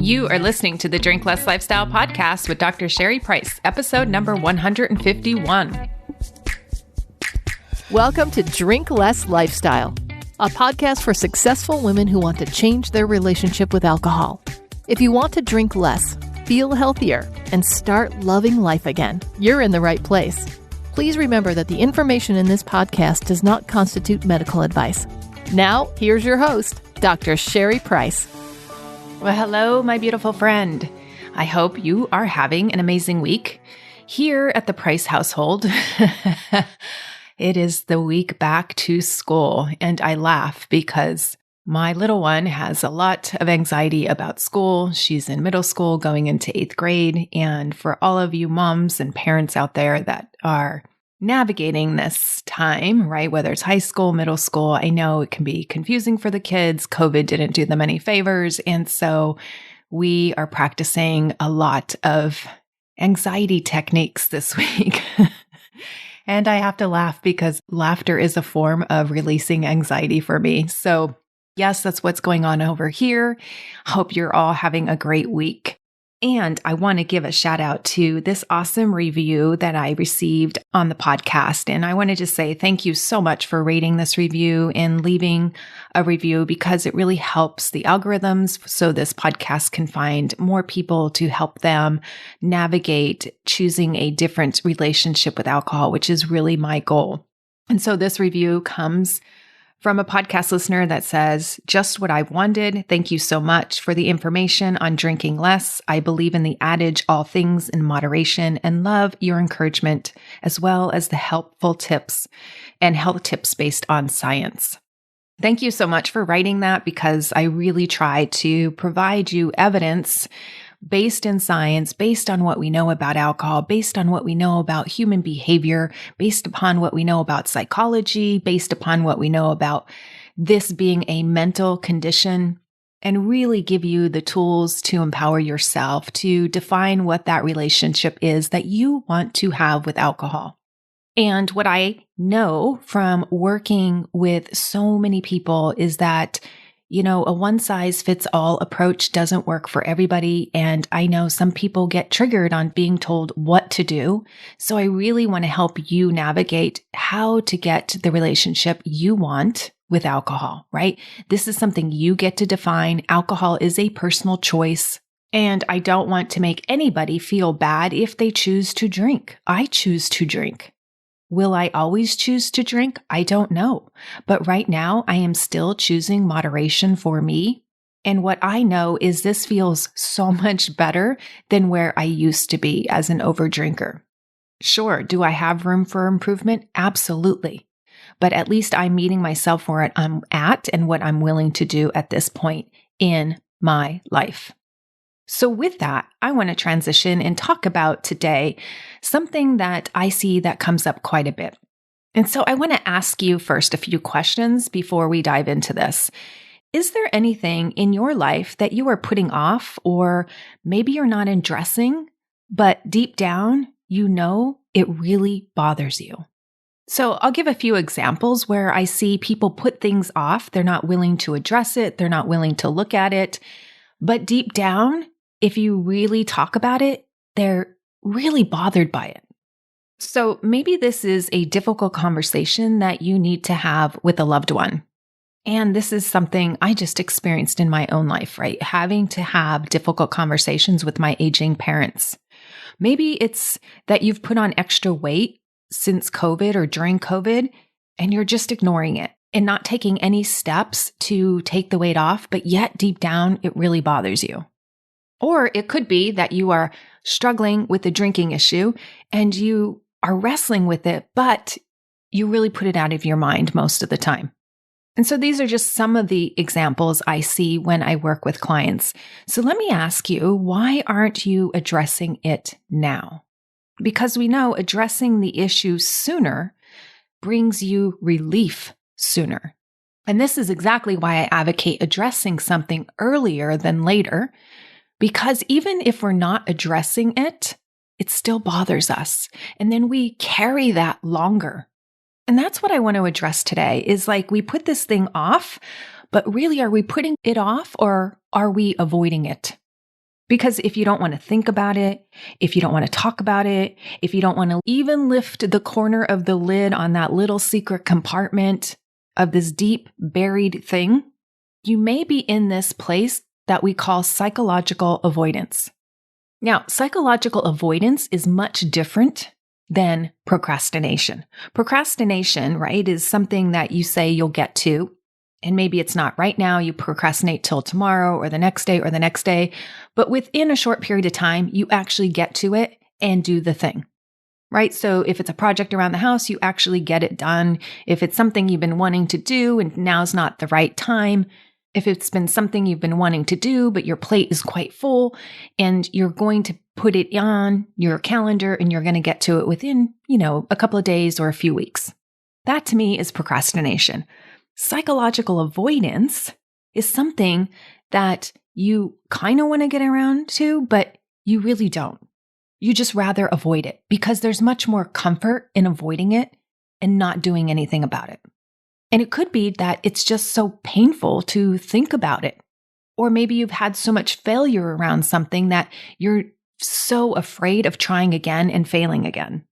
You are listening to the Drink Less Lifestyle podcast with Dr. Sherry Price, episode number 151. Welcome to Drink Less Lifestyle, a podcast for successful women who want to change their relationship with alcohol. If you want to drink less, feel healthier, and start loving life again, you're in the right place. Please remember that the information in this podcast does not constitute medical advice. Now, here's your host, Dr. Sherry Price. Well, hello, my beautiful friend. I hope you are having an amazing week. Here at the Price household, it is the week back to school, and I laugh because my little one has a lot of anxiety about school. She's in middle school going into 8th grade, and for all of you moms and parents out there that are navigating this time, right? Whether it's high school, middle school, I know it can be confusing for the kids. COVID didn't do them any favors. And so we are practicing a lot of anxiety techniques this week. And I have to laugh because laughter is a form of releasing anxiety for me. So yes, that's what's going on over here. Hope you're all having a great week. And I want to give a shout out to this awesome review that I received on the podcast. And I want to just say thank you so much for rating this review and leaving a review because it really helps the algorithms so this podcast can find more people to help them navigate choosing a different relationship with alcohol, which is really my goal. And so this review comes from a podcast listener that says, just what I've wanted. Thank you so much for the information on drinking less. I believe in the adage, all things in moderation, and love your encouragement, as well as the helpful tips and health tips based on science. Thank you so much for writing that because I really try to provide you evidence based in science, based on what we know about alcohol, based on what we know about human behavior, based upon what we know about psychology, based upon what we know about this being a mental condition, and really give you the tools to empower yourself to define what that relationship is that you want to have with alcohol. And what I know from working with so many people is that a one-size-fits-all approach doesn't work for everybody. And I know some people get triggered on being told what to do. So I really want to help you navigate how to get the relationship you want with alcohol, right? This is something you get to define. Alcohol is a personal choice. And I don't want to make anybody feel bad if they choose to drink. I choose to drink. Will I always choose to drink? I don't know. But right now, I am still choosing moderation for me. And what I know is this feels so much better than where I used to be as an overdrinker. Sure, do I have room for improvement? Absolutely. But at least I'm meeting myself where I'm at and what I'm willing to do at this point in my life. So with that, I want to transition and talk about today something that I see that comes up quite a bit. And so I want to ask you first a few questions before we dive into this. Is there anything in your life that you are putting off, or maybe you're not addressing, but deep down, it really bothers you? So I'll give a few examples where I see people put things off. They're not willing to address it. They're not willing to look at it. But deep down, if you really talk about it, they're really bothered by it. So maybe this is a difficult conversation that you need to have with a loved one. And this is something I just experienced in my own life, right? Having to have difficult conversations with my aging parents. Maybe it's that you've put on extra weight since COVID or during COVID, and you're just ignoring it and not taking any steps to take the weight off, but yet deep down, it really bothers you. Or it could be that you are struggling with the drinking issue and you are wrestling with it, but you really put it out of your mind most of the time. And so these are just some of the examples I see when I work with clients. So let me ask you, why aren't you addressing it now? Because we know addressing the issue sooner brings you relief sooner. And this is exactly why I advocate addressing something earlier than later. Because even if we're not addressing it, it still bothers us. And then we carry that longer. And that's what I want to address today is like we put this thing off, but really are we putting it off or are we avoiding it? Because if you don't want to think about it, if you don't want to talk about it, if you don't want to even lift the corner of the lid on that little secret compartment of this deep buried thing, you may be in this place that we call psychological avoidance. Now, psychological avoidance is much different than procrastination. Procrastination, right, is something that you say you'll get to, and maybe it's not right now. You procrastinate till tomorrow or the next day or the next day, but within a short period of time, you actually get to it and do the thing, right? So if it's a project around the house, you actually get it done. If it's something you've been wanting to do and now's not the right time, if it's been something you've been wanting to do, but your plate is quite full and you're going to put it on your calendar and you're going to get to it within, a couple of days or a few weeks. That to me is procrastination. Psychological avoidance is something that you kind of want to get around to, but you really don't. You just rather avoid it because there's much more comfort in avoiding it and not doing anything about it. And it could be that it's just so painful to think about it. Or maybe you've had so much failure around something that you're so afraid of trying again and failing again.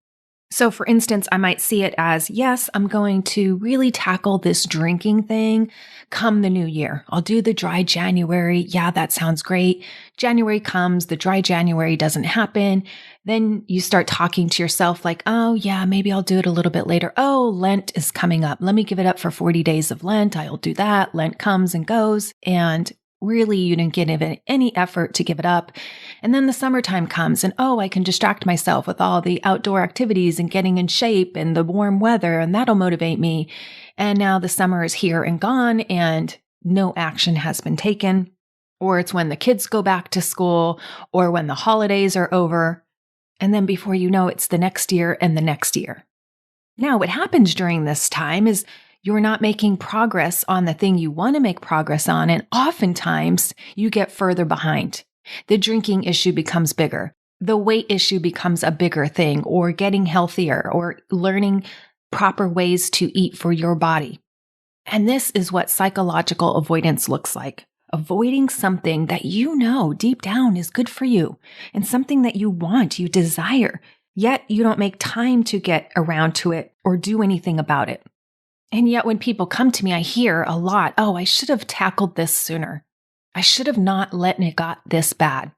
So for instance, I might see it as, yes, I'm going to really tackle this drinking thing come the new year. I'll do the dry January. Yeah, that sounds great. January comes, the dry January doesn't happen. Then you start talking to yourself like, oh yeah, maybe I'll do it a little bit later. Oh, Lent is coming up. Let me give it up for 40 days of Lent. I'll do that. Lent comes and goes. And really, you didn't give it any effort to give it up. And then the summertime comes and, oh, I can distract myself with all the outdoor activities and getting in shape and the warm weather, and that'll motivate me. And now the summer is here and gone and no action has been taken. Or it's when the kids go back to school or when the holidays are over. And then before you know, it's the next year and the next year. Now, what happens during this time is you're not making progress on the thing you want to make progress on, and oftentimes you get further behind. The drinking issue becomes bigger. The weight issue becomes a bigger thing, or getting healthier, or learning proper ways to eat for your body. And this is what psychological avoidance looks like. Avoiding something that you know deep down is good for you, and something that you want, you desire, yet you don't make time to get around to it or do anything about it. And yet when people come to me, I hear a lot, oh, I should have tackled this sooner. I should have not let it got this bad.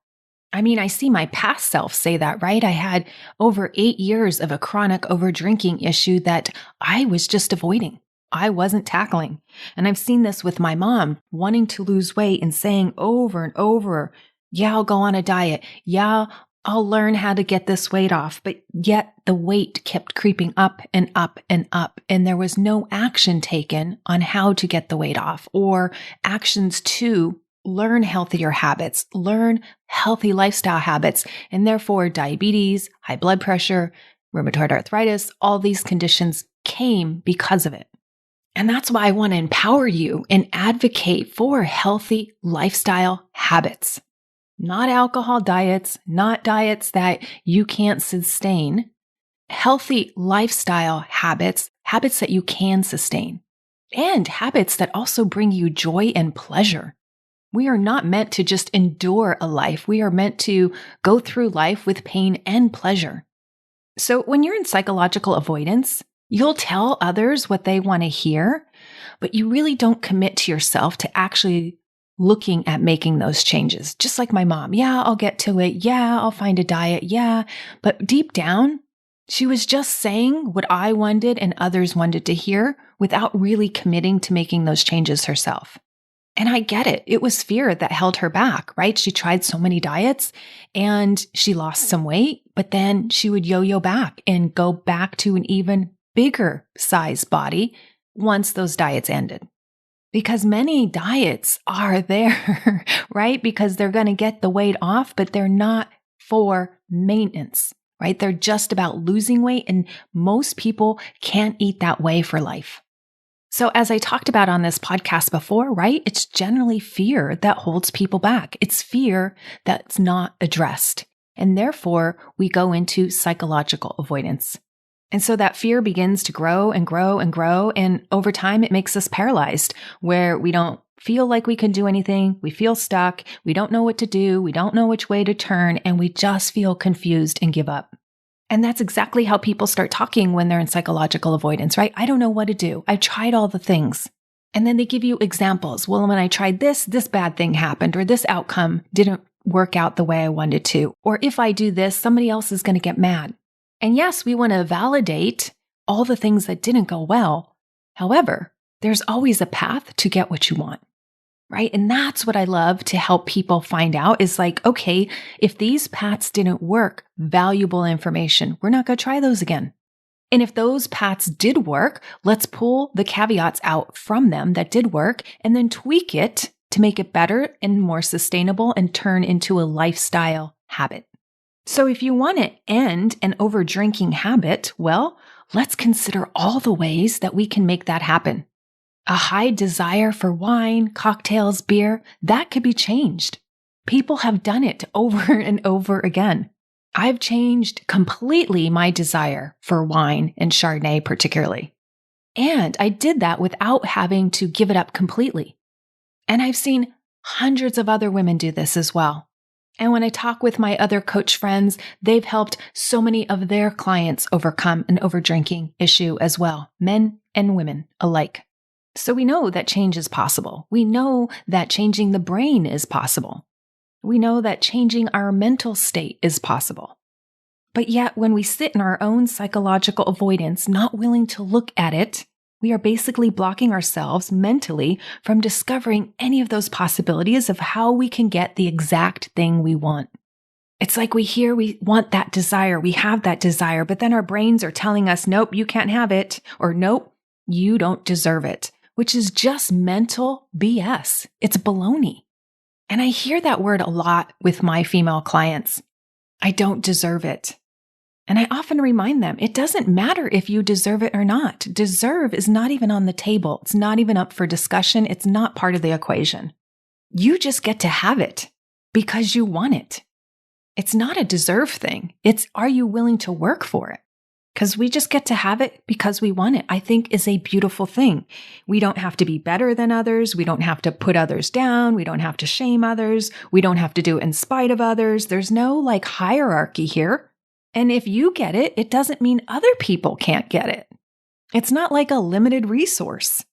I mean, I see my past self say that, right? I had over 8 years of a chronic over-drinking issue that I was just avoiding. I wasn't tackling. And I've seen this with my mom wanting to lose weight and saying over and over, yeah, I'll go on a diet. Yeah, I'll learn how to get this weight off. But yet the weight kept creeping up and up and up. And there was no action taken on how to get the weight off or actions to learn healthier habits, learn healthy lifestyle habits. And therefore diabetes, high blood pressure, rheumatoid arthritis, all these conditions came because of it. And that's why I want to empower you and advocate for healthy lifestyle habits. Not alcohol diets, not diets that you can't sustain. Healthy lifestyle habits, habits that you can sustain. And habits that also bring you joy and pleasure. We are not meant to just endure a life. We are meant to go through life with pain and pleasure. So when you're in psychological avoidance, you'll tell others what they want to hear, but you really don't commit to yourself to actually looking at making those changes. Just like my mom. Yeah, I'll get to it. Yeah, I'll find a diet. Yeah. But deep down, she was just saying what I wanted and others wanted to hear without really committing to making those changes herself. And I get it. It was fear that held her back, right? She tried so many diets and she lost some weight, but then she would yo-yo back and go back to an even bigger size body once those diets ended. Because many diets are there, right? Because they're going to get the weight off, but they're not for maintenance, right? They're just about losing weight, and most people can't eat that way for life. So as I talked about on this podcast before, right? It's generally fear that holds people back. It's fear that's not addressed. And therefore, we go into psychological avoidance. And so that fear begins to grow and grow and grow. And over time, it makes us paralyzed, where we don't feel like we can do anything. We feel stuck. We don't know what to do. We don't know which way to turn, and we just feel confused and give up. And that's exactly how people start talking when they're in psychological avoidance, right? I don't know what to do. I've tried all the things. And then they give you examples. Well, when I tried this bad thing happened, or this outcome didn't work out the way I wanted to. Or if I do this, somebody else is going to get mad. And yes, we want to validate all the things that didn't go well. However, there's always a path to get what you want, right? And that's what I love to help people find out is like, okay, if these paths didn't work, valuable information, we're not going to try those again. And if those paths did work, let's pull the caveats out from them that did work and then tweak it to make it better and more sustainable and turn into a lifestyle habit. So if you want to end an over-drinking habit, well, let's consider all the ways that we can make that happen. A high desire for wine, cocktails, beer, that could be changed. People have done it over and over again. I've changed completely my desire for wine and Chardonnay particularly. And I did that without having to give it up completely. And I've seen hundreds of other women do this as well. And when I talk with my other coach friends, they've helped so many of their clients overcome an overdrinking issue as well, men and women alike. So we know that change is possible. We know that changing the brain is possible. We know that changing our mental state is possible. But yet, when we sit in our own psychological avoidance, not willing to look at it, we are basically blocking ourselves mentally from discovering any of those possibilities of how we can get the exact thing we want. It's like we want that desire, we have that desire, but then our brains are telling us, nope, you can't have it, or nope, you don't deserve it, which is just mental BS. It's baloney. And I hear that word a lot with my female clients. I don't deserve it. And I often remind them, it doesn't matter if you deserve it or not. Deserve is not even on the table. It's not even up for discussion. It's not part of the equation. You just get to have it because you want it. It's not a deserve thing. It's, are you willing to work for it? Because we just get to have it because we want it, I think is a beautiful thing. We don't have to be better than others. We don't have to put others down. We don't have to shame others. We don't have to do it in spite of others. There's no like hierarchy here. And if you get it, it doesn't mean other people can't get it. It's not like a limited resource.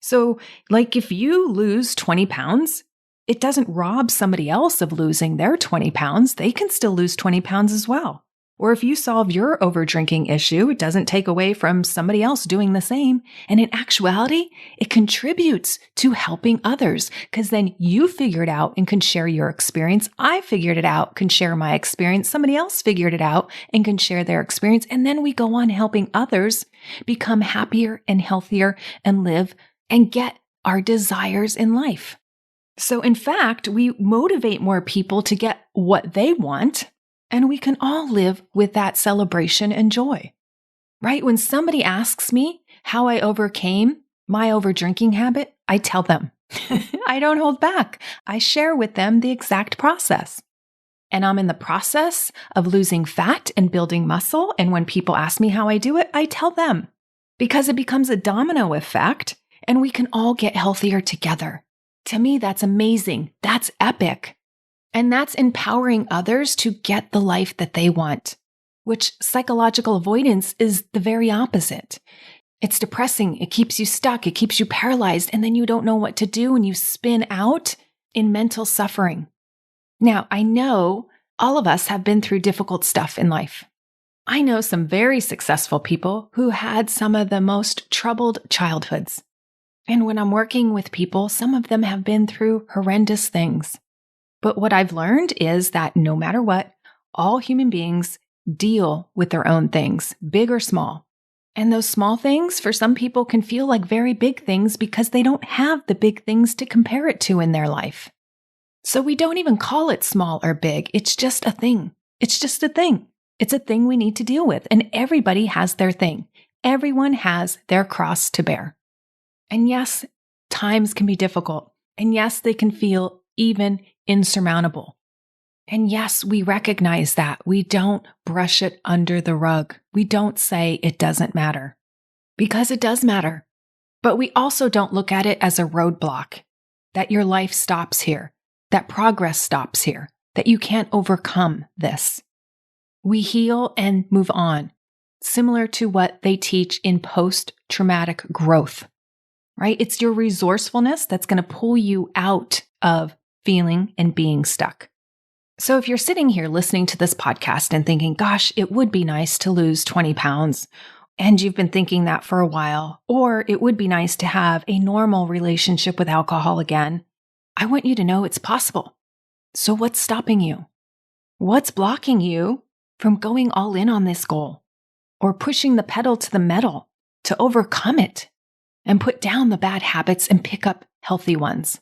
So like if you lose 20 pounds, it doesn't rob somebody else of losing their 20 pounds. They can still lose 20 pounds as well. Or if you solve your overdrinking issue, it doesn't take away from somebody else doing the same. And in actuality, it contributes to helping others because then you figure it out and can share your experience. I figured it out, can share my experience. Somebody else figured it out and can share their experience. And then we go on helping others become happier and healthier and live and get our desires in life. So in fact, we motivate more people to get what they want. And we can all live with that celebration and joy, right? When somebody asks me how I overcame my overdrinking habit, I tell them. I don't hold back. I share with them the exact process. And I'm in the process of losing fat and building muscle. And when people ask me how I do it, I tell them because it becomes a domino effect and we can all get healthier together. To me, that's amazing. That's epic. And that's empowering others to get the life that they want, which psychological avoidance is the very opposite. It's depressing. It keeps you stuck. It keeps you paralyzed. And then you don't know what to do and you spin out in mental suffering. Now, I know all of us have been through difficult stuff in life. I know some very successful people who had some of the most troubled childhoods. And when I'm working with people, some of them have been through horrendous things. But what I've learned is that no matter what, all human beings deal with their own things, big or small. And those small things for some people can feel like very big things because they don't have the big things to compare it to in their life. So we don't even call it small or big. It's just a thing. It's just a thing. It's a thing we need to deal with. And everybody has their thing. Everyone has their cross to bear. And yes, times can be difficult. And yes, they can feel even insurmountable. And yes, we recognize that. We don't brush it under the rug. We don't say it doesn't matter because it does matter. But we also don't look at it as a roadblock. that your life stops here, that progress stops here, that you can't overcome this. We heal and move on, similar to what they teach in post-traumatic growth, right? It's your resourcefulness that's going to pull you out of feeling and being stuck. So if you're sitting here listening to this podcast and thinking, gosh, it would be nice to lose 20 pounds, and you've been thinking that for a while, or it would be nice to have a normal relationship with alcohol again, I want you to know it's possible. So what's stopping you? What's blocking you from going all in on this goal or pushing the pedal to the metal to overcome it and put down the bad habits and pick up healthy ones?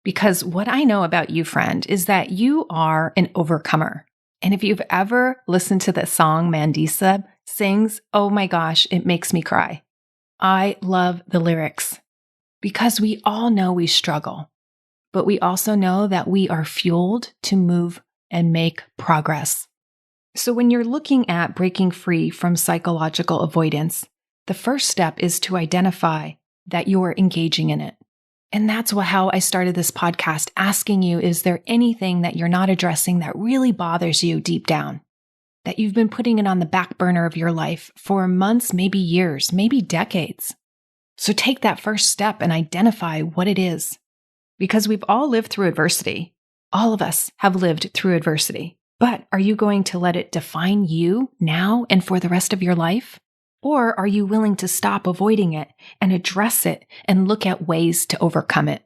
Because what I know about you, friend, is that you are an overcomer. And if you've ever listened to the song Mandisa sings, oh my gosh, it makes me cry. I love the lyrics because we all know we struggle, but we also know that we are fueled to move and make progress. So when you're looking at breaking free from psychological avoidance, the first step is to identify that you're engaging in it. And that's how I started this podcast, asking you, is there anything that you're not addressing that really bothers you deep down? That you've been putting it on the back burner of your life for months, maybe years, maybe decades. So take that first step and identify what it is. Because we've all lived through adversity. All of us have lived through adversity. But are you going to let it define you now and for the rest of your life? Or are you willing to stop avoiding it and address it and look at ways to overcome it?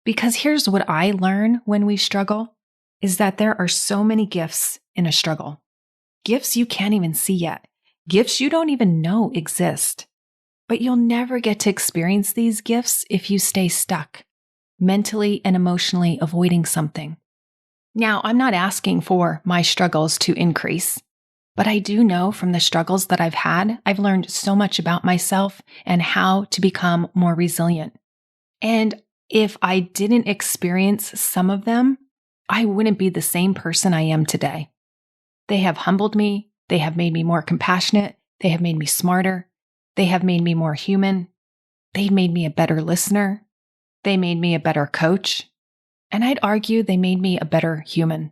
Because here's what I learn when we struggle, is that there are so many gifts in a struggle. Gifts you can't even see yet. Gifts you don't even know exist. But you'll never get to experience these gifts if you stay stuck, mentally and emotionally avoiding something. Now, I'm not asking for my struggles to increase, but I do know from the struggles that I've had, I've learned so much about myself and how to become more resilient. And if I didn't experience some of them, I wouldn't be the same person I am today. They have humbled me. They have made me more compassionate. They have made me smarter. They have made me more human. They made me a better listener. They made me a better coach. And I'd argue they made me a better human.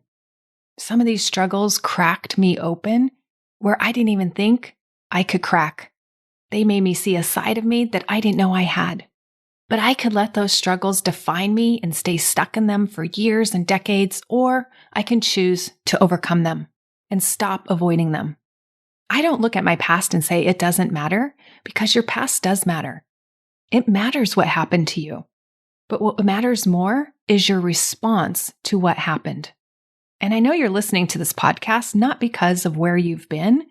Some of these struggles cracked me open where I didn't even think I could crack. They made me see a side of me that I didn't know I had. But I could let those struggles define me and stay stuck in them for years and decades, or I can choose to overcome them and stop avoiding them. I don't look at my past and say it doesn't matter, because your past does matter. It matters what happened to you. But what matters more is your response to what happened. And I know you're listening to this podcast not because of where you've been,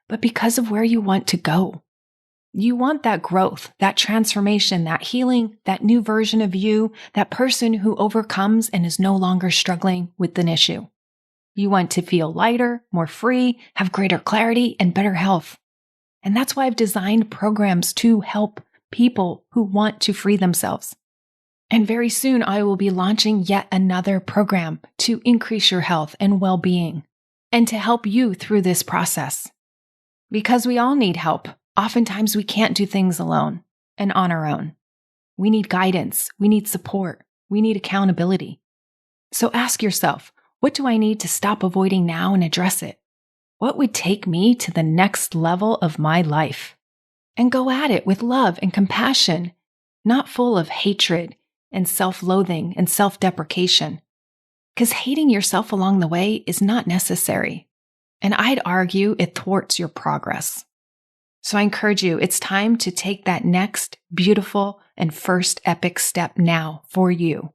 but because of where you want to go. You want that growth, that transformation, that healing, that new version of you, that person who overcomes and is no longer struggling with an issue. You want to feel lighter, more free, have greater clarity, and better health. And that's why I've designed programs to help people who want to free themselves. And very soon I will be launching yet another program to increase your health and well-being and to help you through this process. Because we all need help. Oftentimes we can't do things alone and on our own. We need guidance. We need support. We need accountability. So ask yourself, what do I need to stop avoiding now and address it? What would take me to the next level of my life? And go at it with love and compassion, not full of hatred and self-loathing and self-deprecation. Because hating yourself along the way is not necessary. And I'd argue it thwarts your progress. So I encourage you, it's time to take that next beautiful and first epic step now for you.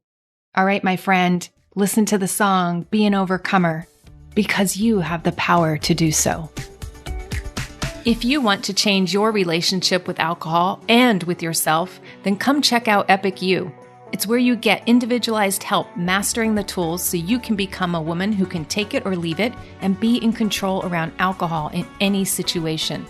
All right, my friend, listen to the song, Be an Overcomer, because you have the power to do so. If you want to change your relationship with alcohol and with yourself, then come check out Epic You. It's where you get individualized help mastering the tools so you can become a woman who can take it or leave it and be in control around alcohol in any situation.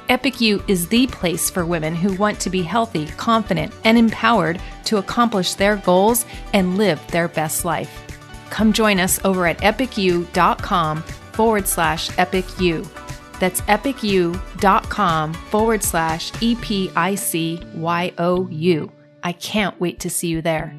Epic You is the place for women who want to be healthy, confident, and empowered to accomplish their goals and live their best life. Come join us over at epicu.com/epicu. That's epicu.com/EPICYOU. I can't wait to see you there.